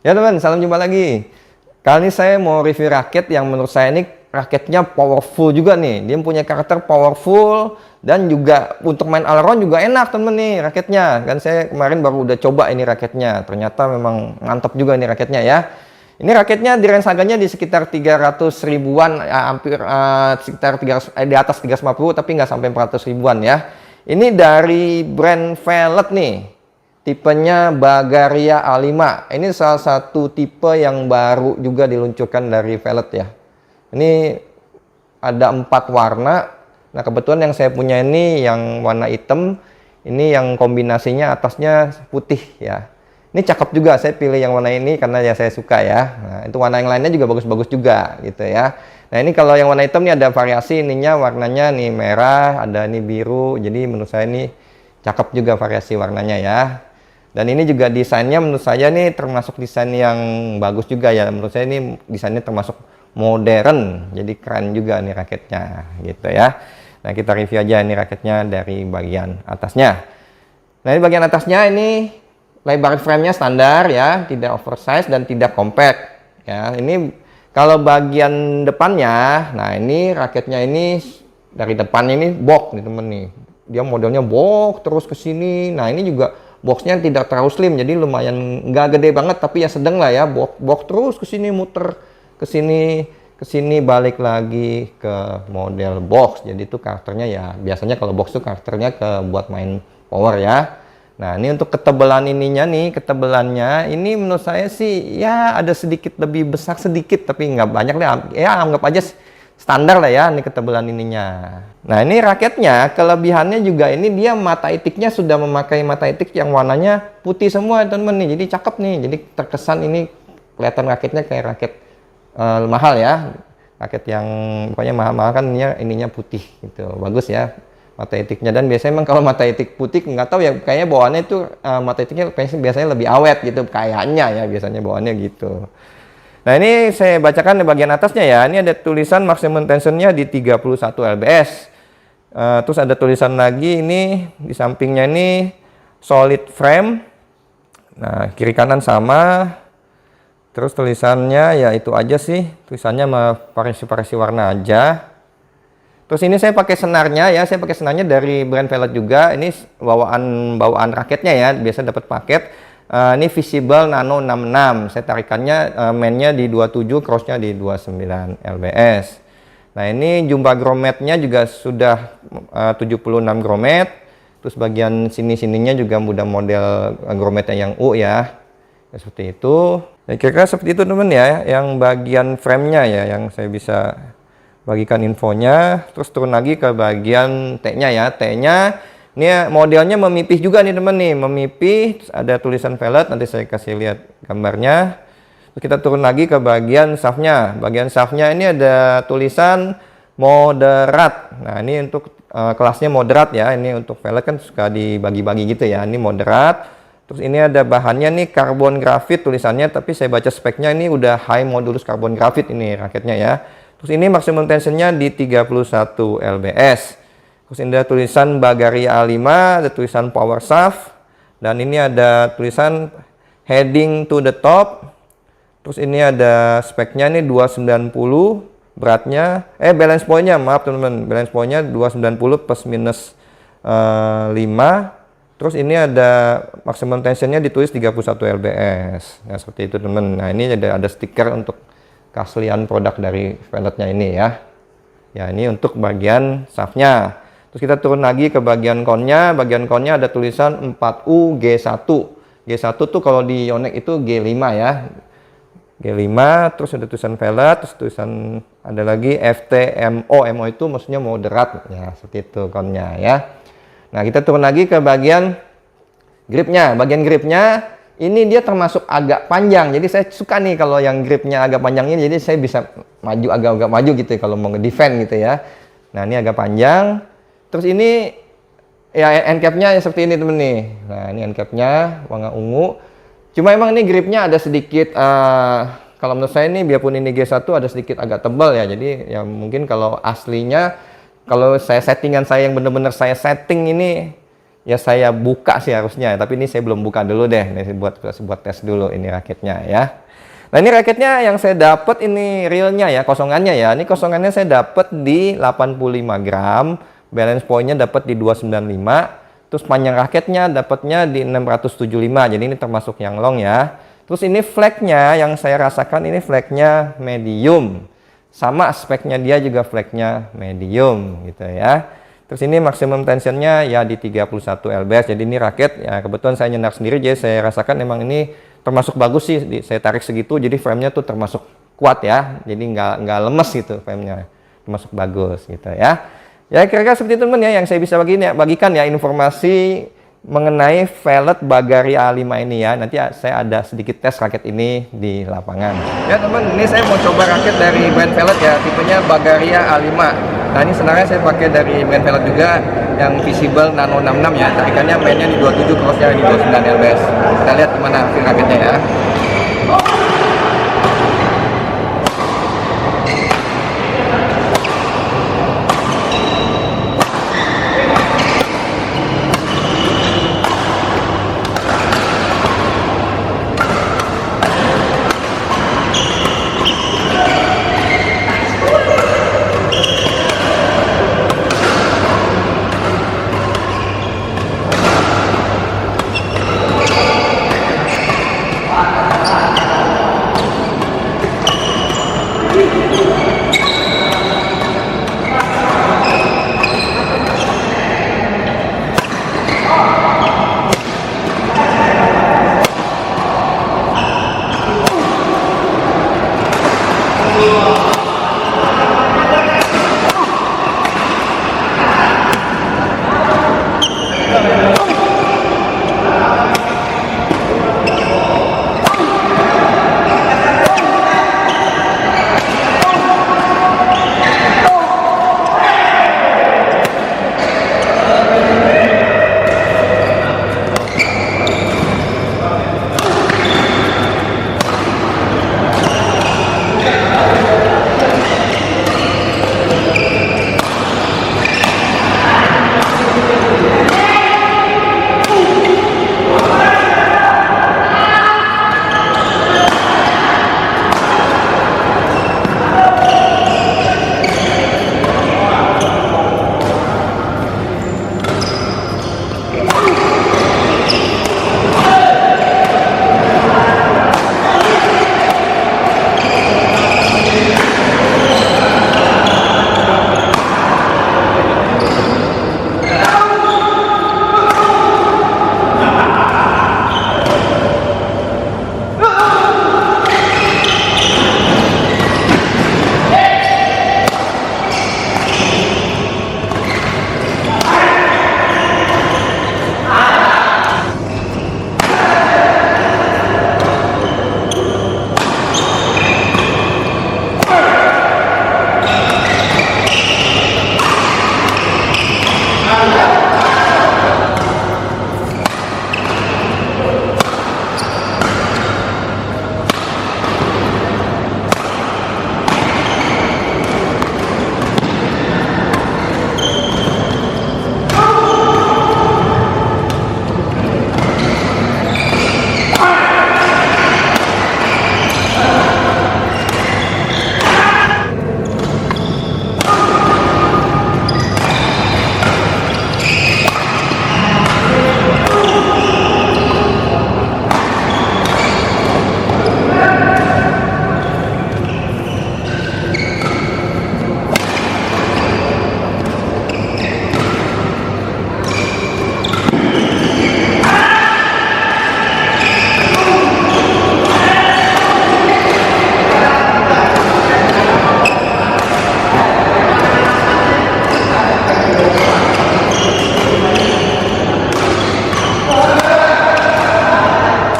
Ya teman, salam jumpa lagi. Kali ini saya mau review raket yang menurut saya ini raketnya powerful juga nih. Dia punya karakter powerful dan juga untuk main all round juga enak temen nih raketnya. Kan saya kemarin baru udah coba ini raketnya. Ternyata memang mantap juga nih raketnya ya. Ini raketnya di range harganya di sekitar 300 ribuan, hampir sekitar 300, di atas 350 tapi nggak sampai 400 ribuan ya. Ini dari brand Velet nih. Tipenya Bagaria A5. Ini salah satu tipe yang baru juga diluncurkan dari Velet ya. Ini ada 4 warna. Nah kebetulan yang saya punya ini yang warna hitam. Ini yang kombinasinya atasnya putih ya. Ini cakep juga, saya pilih yang warna ini karena ya saya suka ya. Nah itu warna yang lainnya juga bagus-bagus juga gitu ya. Nah ini kalau yang warna hitam ini ada variasi ininya, warnanya nih merah, ada ini biru. Jadi menurut saya ini cakep juga variasi warnanya ya. Dan ini juga desainnya menurut saya nih termasuk desain yang bagus juga ya. Menurut saya ini desainnya termasuk modern. Jadi keren juga nih raketnya gitu ya. Nah kita review aja ini raketnya dari bagian atasnya. Nah ini bagian atasnya ini lebar frame-nya standar ya. Tidak oversize dan tidak compact ya. Ini kalau bagian depannya, nah ini raketnya ini dari depan ini box nih temen nih. Dia modelnya box terus ke sini. Nah ini juga boxnya tidak terlalu slim, jadi lumayan nggak gede banget tapi ya sedang lah ya. Box terus ke sini, muter ke sini balik lagi ke model box. Jadi itu karakternya ya biasanya kalau box tuh karakternya ke buat main power ya. Nah ini untuk ketebalan ininya nih, ketebalannya ini menurut saya sih ya ada sedikit lebih besar sedikit tapi nggak banyak lah ya, anggap aja standar lah ya ini ketebalan ininya. Nah ini raketnya kelebihannya juga ini dia mata itiknya sudah memakai mata itik yang warnanya putih semua teman-teman nih, jadi cakep nih, jadi terkesan ini kelihatan raketnya kayak raket mahal ya, raket yang pokoknya mahal-mahal kan ininya putih gitu, bagus ya mata itiknya. Dan biasanya emang kalau mata itik putih nggak tahu ya, kayaknya bawaannya itu mata itiknya biasanya lebih awet gitu kayaknya ya, biasanya bawaannya gitu. Nah ini saya bacakan di bagian atasnya ya. Ini ada tulisan maximum tensionnya di 31 lbs. Terus ada tulisan lagi ini di sampingnya ini solid frame. Nah kiri kanan sama. Terus tulisannya ya itu aja sih. Tulisannya sama variasi-variasi warna aja. Terus ini saya pakai senarnya ya. Saya pakai senarnya dari brand Velet juga. Ini bawaan raketnya ya. Biasa dapat paket. Ini Visible Nano 66, saya tarikannya mainnya di 27, crossnya di 29 lbs. Nah ini jumlah grometnya juga sudah 76 gromet. Terus bagian sininya juga udah model grometnya yang U ya, seperti itu. Ya, kira-kira seperti itu teman ya, yang bagian framenya ya, yang saya bisa bagikan infonya. Terus turun lagi ke bagian T-nya ya, T-nya ini modelnya memipih juga nih teman nih, memipih. Terus ada tulisan Velet, nanti saya kasih lihat gambarnya. Terus kita turun lagi ke bagian shaftnya. Bagian shaftnya ini ada tulisan moderat. Nah ini untuk kelasnya moderat ya. Ini untuk Velet kan suka dibagi-bagi gitu ya. Ini moderat. Terus ini ada bahannya nih karbon grafit tulisannya, tapi saya baca speknya ini udah high modulus karbon grafit ini raketnya ya. Terus ini maksimum tensionnya di 31 lbs. Terus ini ada tulisan Bagaria A5, ada tulisan power shaft, dan ini ada tulisan heading to the top. Terus ini ada speknya nih 290 beratnya, balance point-nya, maaf teman-teman, balance point-nya 290 plus minus 5. Terus ini ada maksimum tensionnya ditulis 31 lbs. Nah seperti itu teman. Nah ini ada stiker untuk keaslian produk dari Veletnya ini ya. Ya ini untuk bagian shaftnya. Terus kita turun lagi ke bagian konnya. Bagian konnya ada tulisan 4U G1. G1 tuh kalau di Yonex itu G5 ya. G5, terus ada tulisan Velet, terus tulisan ada lagi FTMO. MO itu maksudnya moderat ya, seperti itu konnya ya. Nah, kita turun lagi ke bagian gripnya. Bagian gripnya ini dia termasuk agak panjang. Jadi saya suka nih kalau yang gripnya agak panjang ini, jadi saya bisa maju agak maju gitu ya, kalau mau nge-defend gitu ya. Nah, ini agak panjang. Terus ini ya end cap-nya seperti ini temen nih. Nah ini end cap-nya warna ungu. Cuma emang ini gripnya ada sedikit, kalau menurut saya ini biarpun ini G1 ada sedikit agak tebal ya. Jadi ya mungkin kalau aslinya, kalau saya settingan saya yang bener-bener saya setting ini ya saya buka sih harusnya, tapi ini saya belum buka dulu deh. Ini buat tes dulu ini raketnya ya. Nah ini raketnya yang saya dapat ini realnya ya, kosongannya ya. Ini kosongannya saya dapat di 85 gram, balance pointnya dapat di 295. Terus panjang raketnya dapatnya di 675. Jadi ini termasuk yang long ya. Terus ini flagnya yang saya rasakan ini flagnya medium. Sama speknya dia juga flagnya medium gitu ya. Terus ini maksimum tensionnya ya di 31 lbs. Jadi ini raket ya kebetulan saya nyenak sendiri, jadi saya rasakan emang ini termasuk bagus sih. Saya tarik segitu, jadi framenya tuh termasuk kuat ya. Jadi nggak lemes gitu framenya, termasuk bagus gitu ya. Ya kira-kira seperti itu teman ya yang saya bisa bagikan ya informasi mengenai velg Bagaria A5 ini ya. Nanti saya ada sedikit tes raket ini di lapangan. Ya teman, ini saya mau coba raket dari brand velg ya, tipenya Bagaria A5. Nah ini sebenarnya saya pakai dari brand velg juga yang visible Nano 66 ya. Tarikannya mainnya di 27, crossnya di 29 lbs. Kita lihat gimana feel raketnya ya.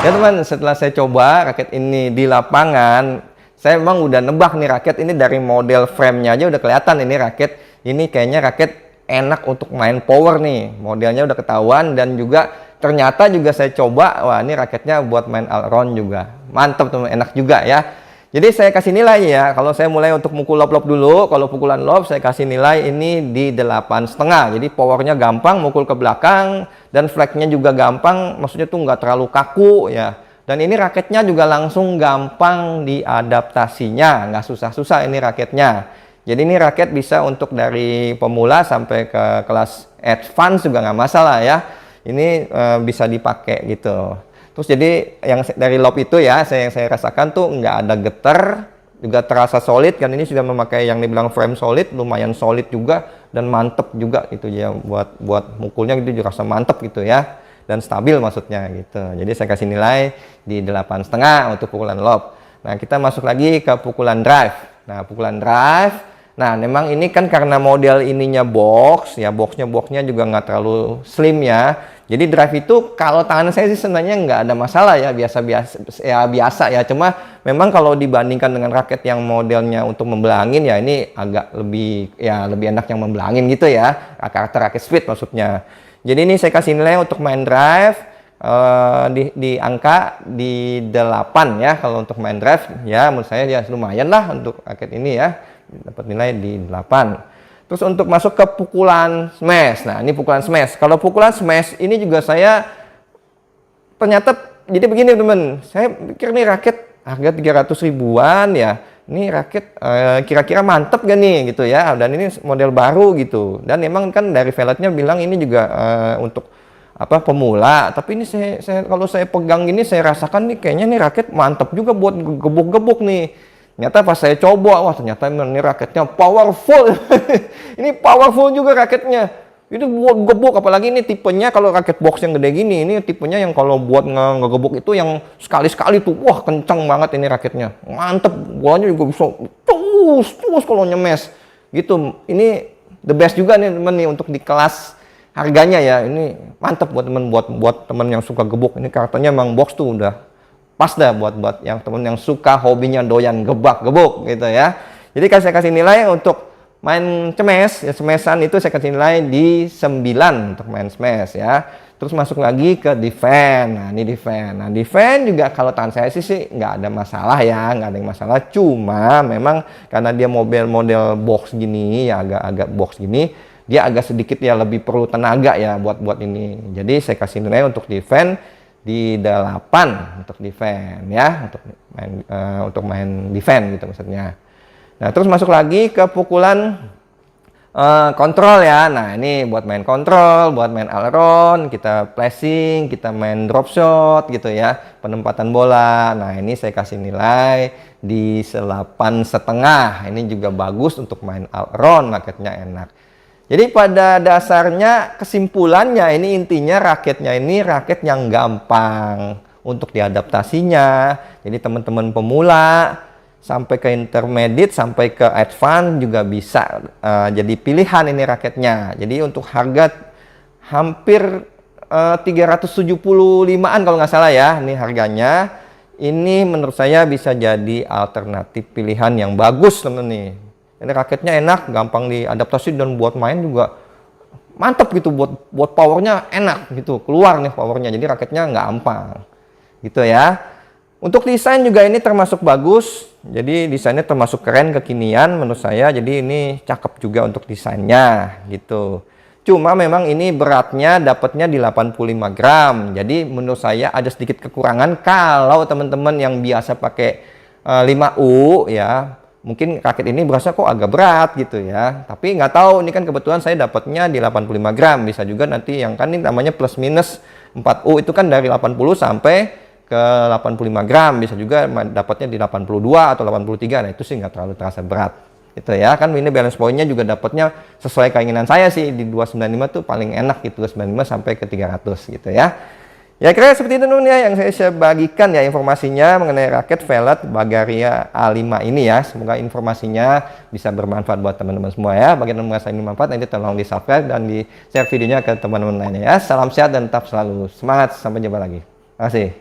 Ya teman, setelah saya coba raket ini di lapangan, saya memang udah nebak nih raket ini dari model framenya aja udah kelihatan ini raket ini kayaknya raket enak untuk main power nih. Modelnya udah ketahuan dan juga ternyata juga saya coba, wah ini raketnya buat main all round juga. Mantap teman, enak juga ya. Jadi saya kasih nilai ya, kalau saya mulai untuk mukul lob-lob dulu, kalau pukulan lob saya kasih nilai ini di 8,5. Jadi powernya gampang, mukul ke belakang, dan flagnya juga gampang, maksudnya tuh nggak terlalu kaku ya. Dan ini raketnya juga langsung gampang diadaptasinya, nggak susah-susah ini raketnya. Jadi ini raket bisa untuk dari pemula sampai ke kelas advance juga nggak masalah ya. Ini bisa dipakai gitu. Terus jadi yang dari lob itu ya, yang saya rasakan tuh nggak ada getar, juga terasa solid kan. Ini sudah memakai yang dibilang frame solid, lumayan solid juga dan mantep juga gitu ya, buat mukulnya gitu juga rasa mantep gitu ya, dan stabil maksudnya gitu. Jadi saya kasih nilai di 8,5 untuk pukulan lob. Nah kita masuk lagi ke pukulan drive. Nah pukulan drive, nah memang ini kan karena model ininya box ya, boxnya juga nggak terlalu slim ya. Jadi drive itu kalau tangan saya sih sebenarnya nggak ada masalah ya, biasa ya. Cuma memang kalau dibandingkan dengan raket yang modelnya untuk membelangin ya, ini agak lebih enak yang membelangin gitu ya, karakter raket speed maksudnya. Jadi ini saya kasih nilai untuk main drive di angka di 8 ya kalau untuk main drive ya, menurut saya ya lumayan lah untuk raket ini ya, dapat nilai di 8. Terus untuk masuk ke pukulan smash. Nah, ini pukulan smash. Kalau pukulan smash ini juga saya ternyata jadi begini teman. Saya pikir nih raket harga 300 ribuan ya. Ini raket kira-kira mantep gak nih gitu ya. Dan ini model baru gitu. Dan memang kan dari velgnya bilang ini juga untuk apa pemula. Tapi ini kalau saya pegang ini saya rasakan nih kayaknya nih raket mantep juga buat gebuk-gebuk nih. Ternyata pas saya coba, wah ternyata ini raketnya powerful. Ini powerful juga raketnya. Itu buat gebuk, apalagi ini tipenya kalau raket box yang gede gini, ini tipenya yang kalau buat ngegebuk itu yang sekali-sekali tuh, wah kencang banget ini raketnya. Mantep, bolanya juga bisa terus kalau nyemes. Gitu, ini the best juga nih temen nih untuk di kelas harganya ya. Ini mantep buat temen, buat temen yang suka gebuk. Ini karakternya emang box tuh udah pas dah buat yang temen yang suka hobinya doyan gebuk gitu ya. Jadi saya kasih nilai untuk main smash ya, smashan itu saya kasih nilai di 9 untuk main smash ya. Terus masuk lagi ke defense. Nah ini defense. Nah defense juga kalau tangan saya sih nggak ada masalah ya, nggak ada yang masalah. Cuma memang karena dia model box gini ya, agak box gini, dia agak sedikit ya lebih perlu tenaga ya buat ini. Jadi saya kasih nilai untuk defense di 8 untuk defense ya, untuk main defense gitu maksudnya. Nah terus masuk lagi ke pukulan kontrol ya. Nah ini buat main kontrol, buat main aileron, kita flashing, kita main drop shot gitu ya, penempatan bola. Nah ini saya kasih nilai di 8,5. Ini juga bagus untuk main aileron, raketnya enak. Jadi pada dasarnya kesimpulannya ini intinya raketnya ini raket yang gampang untuk diadaptasinya. Jadi teman-teman pemula sampai ke intermediate sampai ke advance juga bisa jadi pilihan ini raketnya. Jadi untuk harga hampir 375-an kalau nggak salah ya ini harganya. Ini menurut saya bisa jadi alternatif pilihan yang bagus teman nih. Ini raketnya enak, gampang diadaptasi dan buat main juga mantep gitu, buat powernya enak gitu, keluar nih powernya, jadi raketnya nggak gampang gitu ya. Untuk desain juga ini termasuk bagus, jadi desainnya termasuk keren, kekinian menurut saya, jadi ini cakep juga untuk desainnya gitu. Cuma memang ini beratnya dapatnya di 85 gram, jadi menurut saya ada sedikit kekurangan kalau teman-teman yang biasa pakai 5U ya. Mungkin raket ini berasa kok agak berat gitu ya, tapi nggak tahu ini kan kebetulan saya dapatnya di 85 gram, bisa juga nanti yang kan ini namanya plus minus 4U itu kan dari 80 sampai ke 85 gram, bisa juga dapatnya di 82 atau 83. Nah itu sih nggak terlalu terasa berat gitu ya, kan ini balance pointnya juga dapatnya sesuai keinginan saya sih di 295 tuh paling enak gitu, 295 sampai ke 300 gitu ya. Ya kira seperti itu ya yang saya bagikan ya informasinya mengenai raket velg Bagaria A5 ini ya. Semoga informasinya bisa bermanfaat buat teman-teman semua ya. Bagi teman-teman merasa ini bermanfaat nanti tolong di subscribe dan di share videonya ke teman-teman lainnya ya. Salam sehat dan tetap selalu semangat, sampai jumpa lagi. Terima kasih.